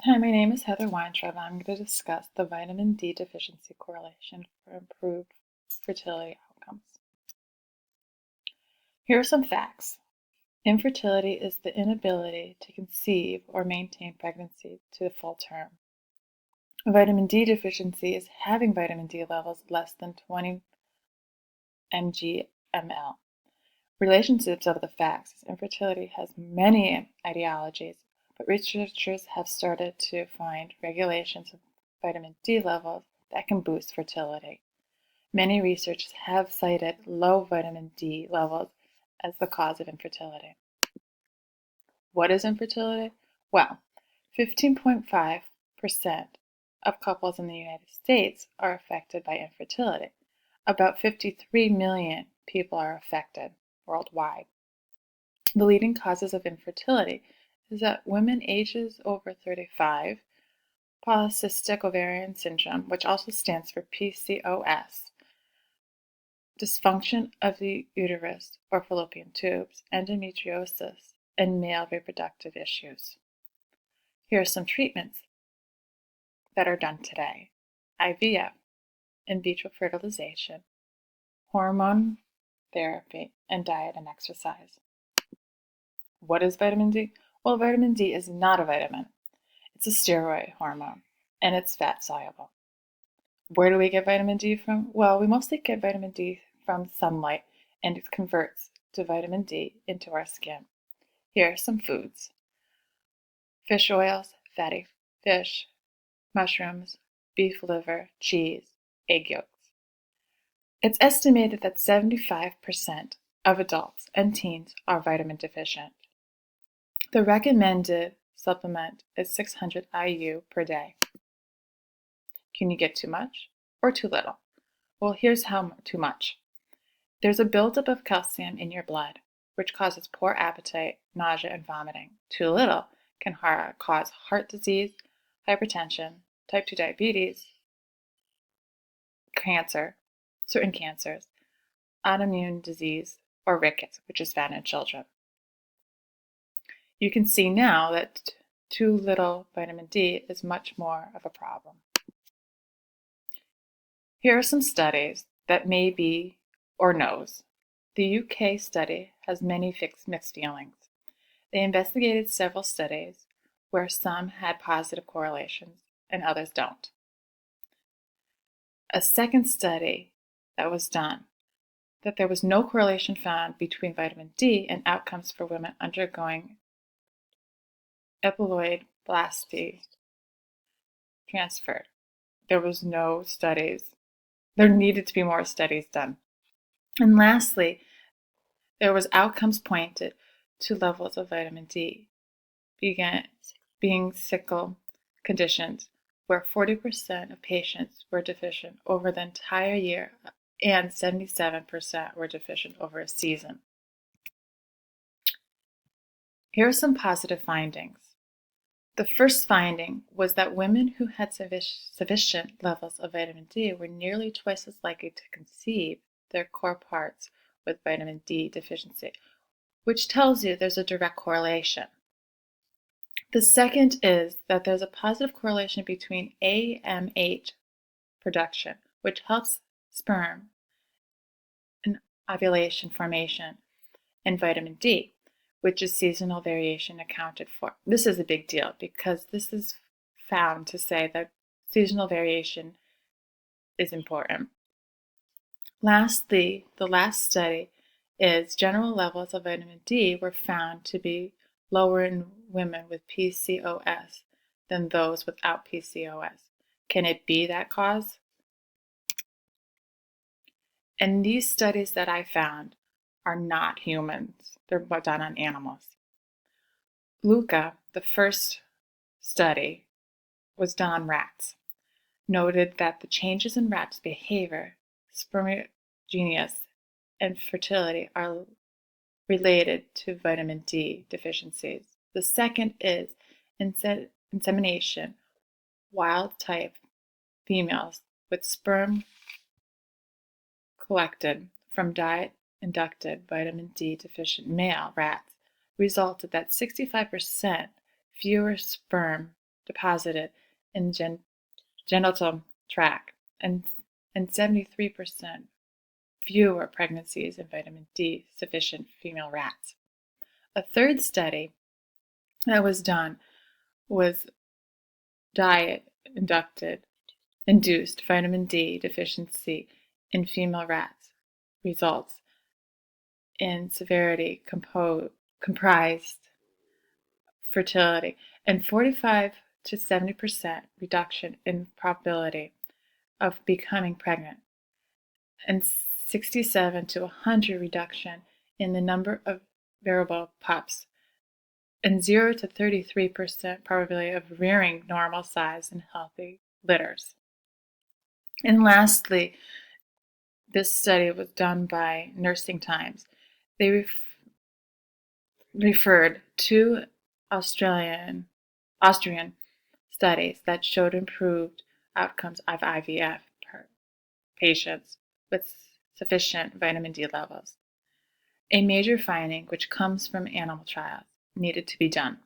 Hi, my name is Heather Weintraub. I'm going to discuss the vitamin D deficiency correlation for improved fertility outcomes. Here are some facts. Infertility is the inability to conceive or maintain pregnancy to the full term. Vitamin D deficiency is having vitamin D levels less than 20 mg/ml. Relationships of the facts. Infertility has many etiologies, but researchers have started to find regulations of vitamin D levels that can boost fertility. Many researchers have cited low vitamin D levels as the cause of infertility. What is infertility? Well, 15.5% of couples in the United States are affected by infertility. About 53 million people are affected worldwide. The leading causes of infertility is that women ages over 35, polycystic ovarian syndrome, which also stands for PCOS, dysfunction of the uterus or fallopian tubes, endometriosis, and male reproductive issues. Here are some treatments that are done today: IVF, in vitro fertilization, hormone therapy, and diet and exercise. What is vitamin D? Well, vitamin D is not a vitamin. It's a steroid hormone, and it's fat soluble. Where do we get vitamin D from? Well, we mostly get vitamin D from sunlight, and it converts to vitamin D into our skin. Here are some foods: fish oils, fatty fish, mushrooms, beef liver, cheese, egg yolks. It's estimated that 75% of adults and teens are vitamin deficient. The recommended supplement is 600 IU per day. Can you get too much or too little? Well, here's how too much. There's a buildup of calcium in your blood, which causes poor appetite, nausea, and vomiting. Too little can cause heart disease, hypertension, type 2 diabetes, cancer, certain cancers, autoimmune disease, or rickets, which is found in children. You can see now that too little vitamin D is much more of a problem. Here are some studies that may be or knows. The UK study has many mixed feelings. They investigated several studies where some had positive correlations and others don't. A second study that was done, that there was no correlation found between vitamin D and outcomes for women undergoing epiloidoblasty transfer. There was no studies. There needed to be more studies done. And lastly, there was outcomes pointed to levels of vitamin D being sickle conditions, where 40% of patients were deficient over the entire year and 77% were deficient over a season. Here are some positive findings. The first finding was that women who had sufficient levels of vitamin D were nearly twice as likely to conceive their core parts with vitamin D deficiency, which tells you there's a direct correlation. The second is that there's a positive correlation between AMH production, which helps sperm and ovulation formation, and vitamin D, which is seasonal variation accounted for. This is a big deal because this is found to say that seasonal variation is important. Lastly, the last study is general levels of vitamin D were found to be lower in women with PCOS than those without PCOS. Can it be that cause? And these studies that I found are not humans. They're done on animals. Luca, the first study, was done on rats, noted that the changes in rats' behavior, spermogenesis, and fertility are related to vitamin D deficiencies. The second is insemination. Wild type females with sperm collected from diet-induced vitamin D deficient male rats resulted that 65% fewer sperm deposited in the genital tract, and 73% fewer pregnancies in vitamin D sufficient female rats. A third study that was done was diet-induced vitamin D deficiency in female rats results in severity, comprised fertility, and 45 to 70% reduction in probability of becoming pregnant, and 67 to 100 reduction in the number of viable pups, and 0 to 33% probability of rearing normal size in healthy litters. And lastly, this study was done by Nursing Times. They referred to Austrian studies that showed improved outcomes of IVF patients with sufficient vitamin D levels. A major finding, which comes from animal trials, needed to be done.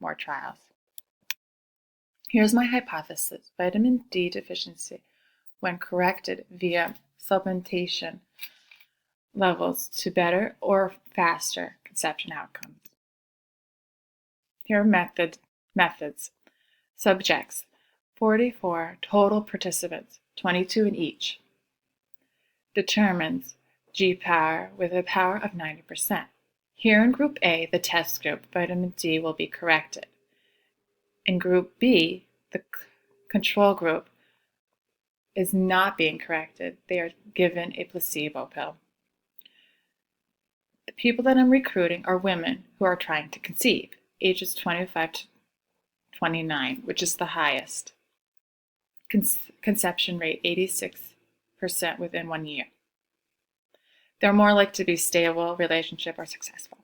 More trials. Here's my hypothesis. Vitamin D deficiency, when corrected via supplementation, levels to better or faster conception outcomes. Here are methods. Subjects, 44 total participants, 22 in each. Determines G-power with a power of 90%. Here in Group A, the test group, vitamin D will be corrected. In Group B, the control group is not being corrected. They are given a placebo pill. The people that I'm recruiting are women who are trying to conceive, ages 25 to 29, which is the highest. Conception rate, 86% within 1 year. They're more likely to be stable, relationship, or successful.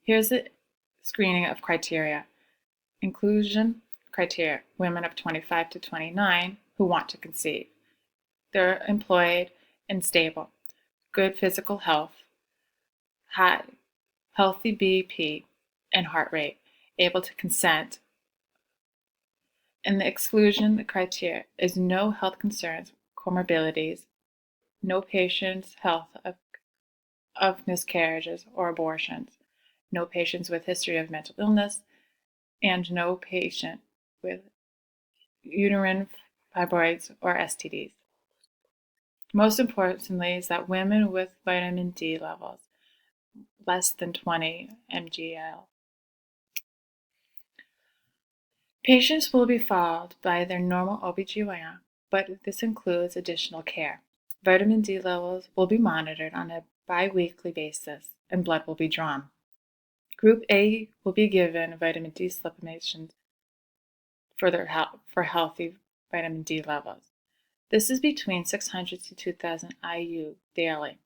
Here's the screening of criteria. Inclusion criteria, women of 25 to 29 who want to conceive. They're employed and stable, good physical health, healthy BP and heart rate, able to consent. And the exclusion criteria is no health concerns, comorbidities, no patient's health of miscarriages or abortions, no patients with history of mental illness, and no patient with uterine fibroids or STDs. Most importantly is that women with vitamin D levels less than 20 mgl. Patients will be followed by their normal OBGYN, but this includes additional care. Vitamin D levels will be monitored on a bi-weekly basis and blood will be drawn. Group A will be given vitamin D supplementation for healthy vitamin D levels. This is between 600 to 2,000 IU daily.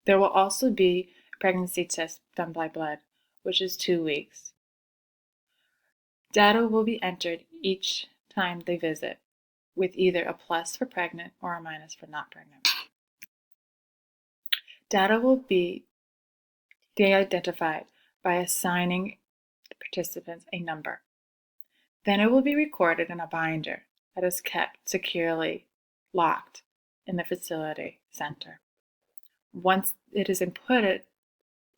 There will also be pregnancy tests done by blood, which is 2 weeks. Data will be entered each time they visit, with either a plus for pregnant or a minus for not pregnant. Data will be de-identified by assigning the participants a number. Then it will be recorded in a binder that is kept securely locked in the facility center. Once it is inputted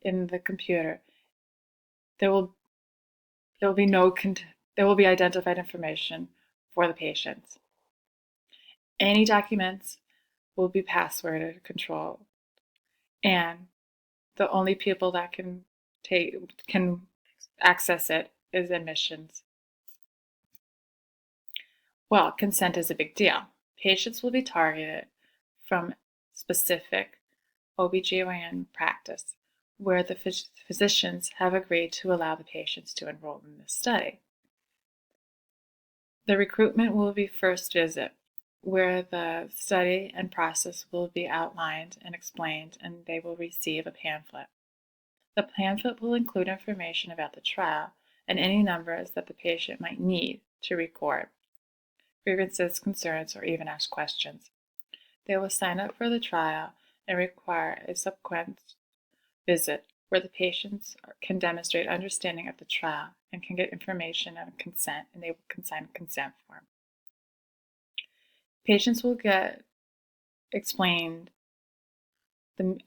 in the computer, there will be identified information for the patients. Any documents will be passworded controlled, and the only people that can access it is admissions. Well, consent is a big deal. Patients will be targeted from specific OBGYN practice where the physicians have agreed to allow the patients to enroll in this study. The recruitment will be first visit, where the study and process will be outlined and explained, and they will receive a pamphlet. The pamphlet will include information about the trial and any numbers that the patient might need to record grievances, concerns, or even ask questions. They will sign up for the trial and require a subsequent visit where the patients can demonstrate understanding of the trial and can get information and consent, and they will sign a consent form. Patients will get explained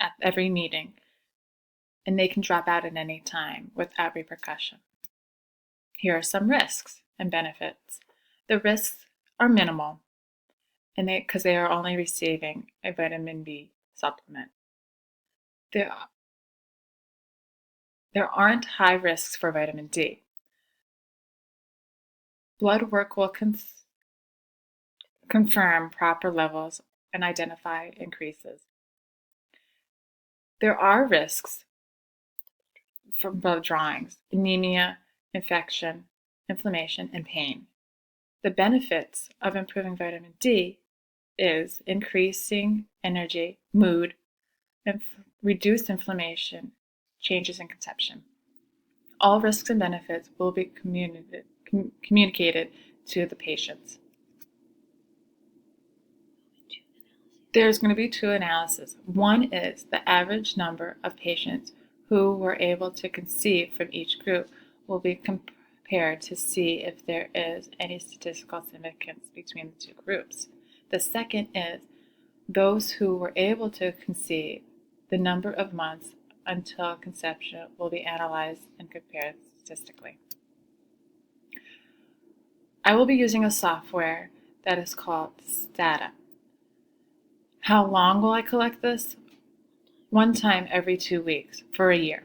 at every meeting, and they can drop out at any time without repercussion. Here are some risks and benefits. The risks are minimal, and because they are only receiving a vitamin B supplement. There aren't high risks for vitamin D. Blood work will confirm proper levels and identify increases. There are risks from blood drawings: anemia, infection, inflammation, and pain. The benefits of improving vitamin D is increasing energy, mood, and reduced inflammation, changes in conception. All risks and benefits will be communicated to the patients. There's going to be 2 analyses. One is the average number of patients who were able to conceive from each group will be compared to see if there is any statistical significance between the 2 groups. The second is those who were able to conceive, the number of months until conception will be analyzed and compared statistically. I will be using a software that is called STATA. How long will I collect this? 1 time every 2 weeks for a year.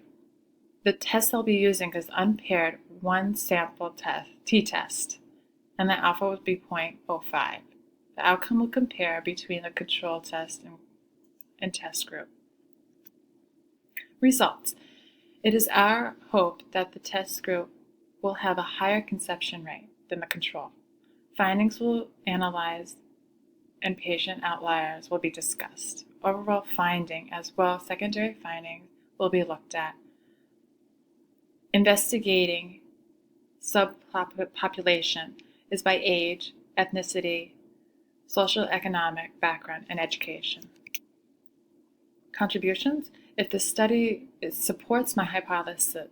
The test I'll be using is unpaired 1 sample t-test, and the alpha will be 0.05. The outcome will compare between the control test and test group. Results. It is our hope that the test group will have a higher conception rate than the control. Findings will analyze and patient outliers will be discussed. Overall finding as well as secondary findings will be looked at. Investigating subpopulation is by age, ethnicity, social economic background, and education. Contributions. If the study supports my hypothesis,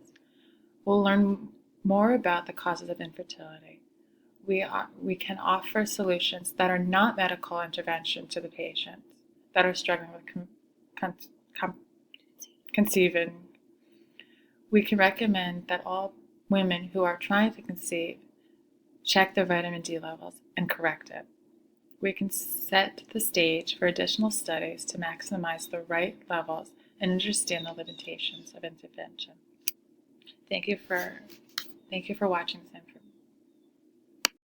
we'll learn more about the causes of infertility. We can offer solutions that are not medical intervention to the patients that are struggling with conceiving. We can recommend that all women who are trying to conceive check their vitamin D levels and correct it. We can set the stage for additional studies to maximize the right levels and understand the limitations of intervention. Thank you for watching this information.